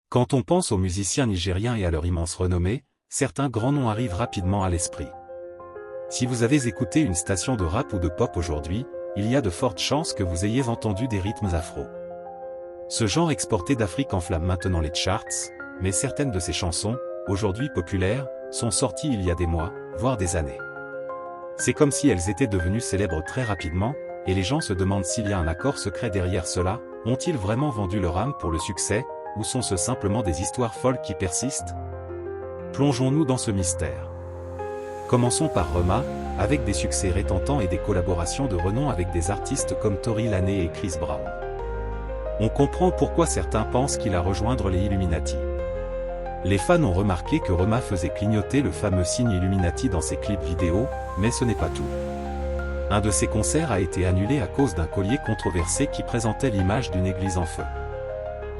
Quand on pense aux musiciens nigériens et à leur immense renommée, certains grands noms arrivent rapidement à l'esprit. Si vous avez écouté une station de rap ou de pop aujourd'hui, il y a de fortes chances que vous ayez entendu des rythmes afro. Ce genre exporté d'Afrique enflamme maintenant les charts, mais certaines de ces chansons, aujourd'hui populaires, sont sorties il y a des mois, voire des années. C'est comme si elles étaient devenues célèbres très rapidement, et les gens se demandent s'il y a un accord secret derrière cela. Ont-ils vraiment vendu leur âme pour le succès, ou sont-ce simplement des histoires folles qui persistent? Plongeons-nous dans ce mystère. Commençons par Rema, avec des succès retentants et des collaborations de renom avec des artistes comme Tory Lanez et Chris Brown. On comprend pourquoi certains pensent qu'il a rejoindre les Illuminati. Les fans ont remarqué que Rema faisait clignoter le fameux signe Illuminati dans ses clips vidéo, mais ce n'est pas tout. Un de ses concerts a été annulé à cause d'un collier controversé qui présentait l'image d'une église en feu.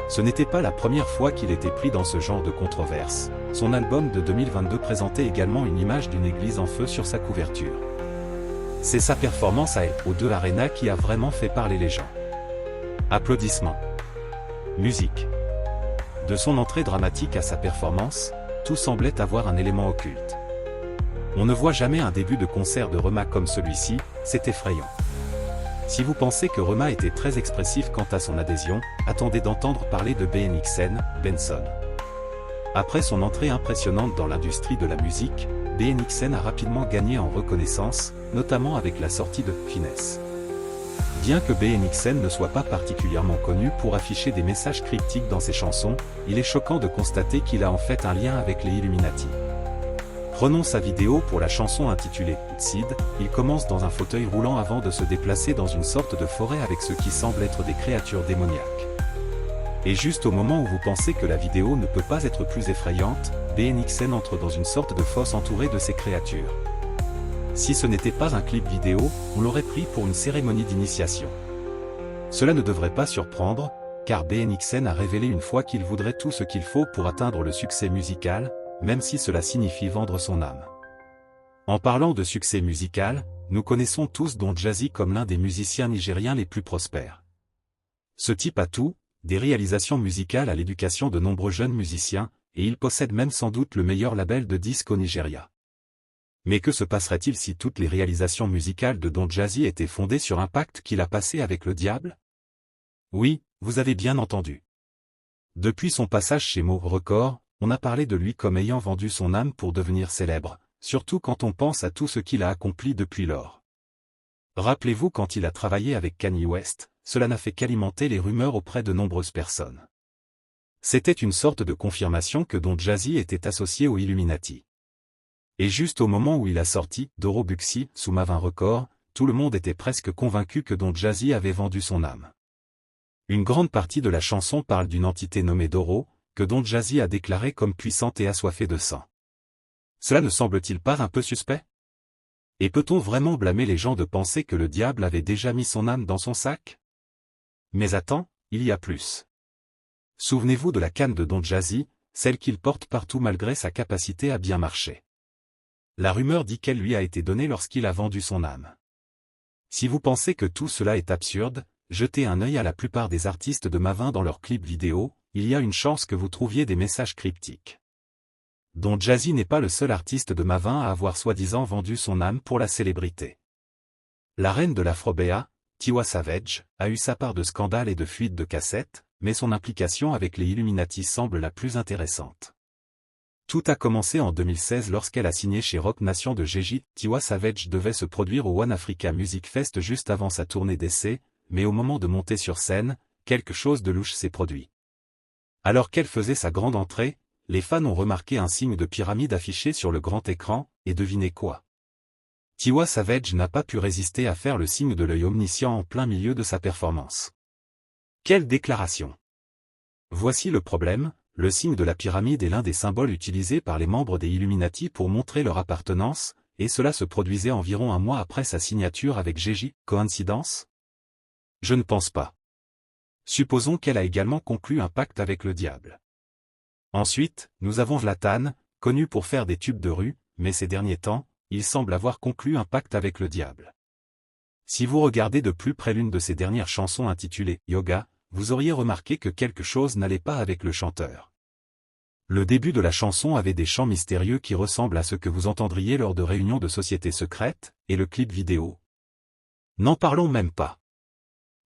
Ce n'était pas la première fois qu'il était pris dans ce genre de controverse. Son album de 2022 présentait également une image d'une église en feu sur sa couverture. C'est sa performance à O2 Arena qui a vraiment fait parler les gens. Applaudissements. Musique. De son entrée dramatique à sa performance, tout semblait avoir un élément occulte. On ne voit jamais un début de concert de Rema comme celui-ci, c'est effrayant. Si vous pensez que Rema était très expressif quant à son adhésion, attendez d'entendre parler de BNXN, Benson. Après son entrée impressionnante dans l'industrie de la musique, BNXN a rapidement gagné en reconnaissance, notamment avec la sortie de Finesse. Bien que BNXN ne soit pas particulièrement connu pour afficher des messages cryptiques dans ses chansons, il est choquant de constater qu'il a en fait un lien avec les Illuminati. Prenons sa vidéo pour la chanson intitulée « Sid », il commence dans un fauteuil roulant avant de se déplacer dans une sorte de forêt avec ce qui semble être des créatures démoniaques. Et juste au moment où vous pensez que la vidéo ne peut pas être plus effrayante, BNXN entre dans une sorte de fosse entourée de ces créatures. Si ce n'était pas un clip vidéo, on l'aurait pris pour une cérémonie d'initiation. Cela ne devrait pas surprendre, car BNXN a révélé une fois qu'il voudrait tout ce qu'il faut pour atteindre le succès musical, même si cela signifie vendre son âme. En parlant de succès musical, nous connaissons tous Don Jazzy comme l'un des musiciens nigériens les plus prospères. Ce type a tout, des réalisations musicales à l'éducation de nombreux jeunes musiciens, et il possède même sans doute le meilleur label de disques au Nigeria. Mais que se passerait-il si toutes les réalisations musicales de Don Jazzy étaient fondées sur un pacte qu'il a passé avec le diable? Oui, vous avez bien entendu. Depuis son passage chez Mo Records, on a parlé de lui comme ayant vendu son âme pour devenir célèbre, surtout quand on pense à tout ce qu'il a accompli depuis lors. Rappelez-vous quand il a travaillé avec Kanye West, cela n'a fait qu'alimenter les rumeurs auprès de nombreuses personnes. C'était une sorte de confirmation que Don Jazzy était associé aux Illuminati. Et juste au moment où il a sorti Doro Buxi sous Mavin Records, tout le monde était presque convaincu que Don Jazzy avait vendu son âme. Une grande partie de la chanson parle d'une entité nommée Doro, que Don Jazzy a déclarée comme puissante et assoiffée de sang. Cela ne semble-t-il pas un peu suspect? Et peut-on vraiment blâmer les gens de penser que le diable avait déjà mis son âme dans son sac? Mais attends, il y a plus. Souvenez-vous de la canne de Don Jazzy, celle qu'il porte partout malgré sa capacité à bien marcher. La rumeur dit qu'elle lui a été donnée lorsqu'il a vendu son âme. Si vous pensez que tout cela est absurde, jetez un œil à la plupart des artistes de Mavin dans leurs clips vidéo, il y a une chance que vous trouviez des messages cryptiques. Don Jazzy n'est pas le seul artiste de Mavin à avoir soi-disant vendu son âme pour la célébrité. La reine de l'Afrobéa, Tiwa Savage, a eu sa part de scandales et de fuites de cassettes, mais son implication avec les Illuminati semble la plus intéressante. Tout a commencé en 2016 lorsqu'elle a signé chez Roc Nation de Gégit. Tiwa Savage devait se produire au One Africa Music Fest juste avant sa tournée d'essai, mais au moment de monter sur scène, quelque chose de louche s'est produit. Alors qu'elle faisait sa grande entrée, les fans ont remarqué un signe de pyramide affiché sur le grand écran, et devinez quoi? Tiwa Savage n'a pas pu résister à faire le signe de l'œil omniscient en plein milieu de sa performance. Quelle déclaration! Voici le problème, le signe de la pyramide est l'un des symboles utilisés par les membres des Illuminati pour montrer leur appartenance, et cela se produisait environ un mois après sa signature avec Gégit. Coïncidence? Je ne pense pas. Supposons qu'elle a également conclu un pacte avec le diable. Ensuite, nous avons Zlatan, connu pour faire des tubes de rue, mais ces derniers temps, il semble avoir conclu un pacte avec le diable. Si vous regardez de plus près l'une de ses dernières chansons intitulée « Yoga », vous auriez remarqué que quelque chose n'allait pas avec le chanteur. Le début de la chanson avait des chants mystérieux qui ressemblent à ce que vous entendriez lors de réunions de sociétés secrètes, et le clip vidéo. N'en parlons même pas.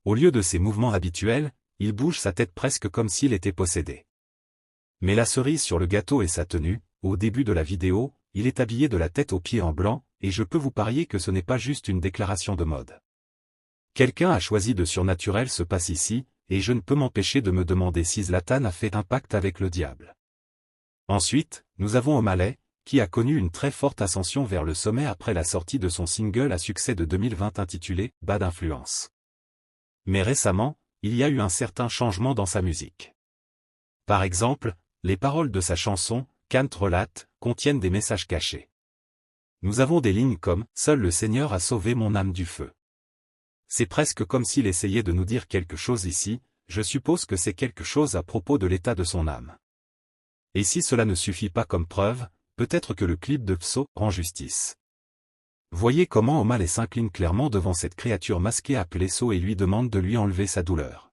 Au lieu de ses mouvements habituels, il bouge sa tête presque comme s'il était possédé. Mais la cerise sur le gâteau est sa tenue. Au début de la vidéo, il est habillé de la tête aux pieds en blanc, et je peux vous parier que ce n'est pas juste une déclaration de mode. Quelqu'un a choisi de surnaturel se passe ici, et je ne peux m'empêcher de me demander si Zlatan a fait un pacte avec le diable. Ensuite, nous avons O'Malley, qui a connu une très forte ascension vers le sommet après la sortie de son single à succès de 2020 intitulé « Bad Influence ». Mais récemment, il y a eu un certain changement dans sa musique. Par exemple, les paroles de sa chanson « Can't Relate » contiennent des messages cachés. Nous avons des lignes comme « Seul le Seigneur a sauvé mon âme du feu ». C'est presque comme s'il essayait de nous dire quelque chose ici, je suppose que c'est quelque chose à propos de l'état de son âme. Et si cela ne suffit pas comme preuve, peut-être que le clip de Pso rend justice. Voyez comment O'Malley s'incline clairement devant cette créature masquée appelée So et lui demande de lui enlever sa douleur.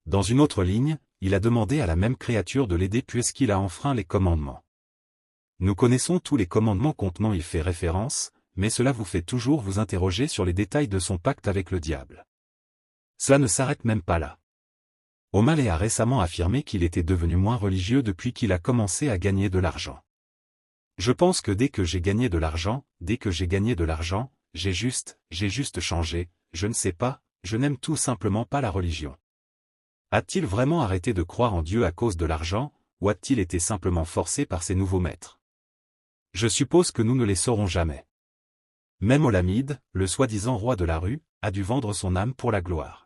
Dans une autre ligne, il a demandé à la même créature de l'aider puisqu'il a enfreint les commandements. Nous connaissons tous les commandements contenant il fait référence, mais cela vous fait toujours vous interroger sur les détails de son pacte avec le diable. Cela ne s'arrête même pas là. O'Malley a récemment affirmé qu'il était devenu moins religieux depuis qu'il a commencé à gagner de l'argent. Je pense que dès que j'ai gagné de l'argent, j'ai juste changé, je ne sais pas, je n'aime tout simplement pas la religion. A-t-il vraiment arrêté de croire en Dieu à cause de l'argent, ou a-t-il été simplement forcé par ses nouveaux maîtres? Je suppose que nous ne les saurons jamais. Même Olamide, le soi-disant roi de la rue, a dû vendre son âme pour la gloire.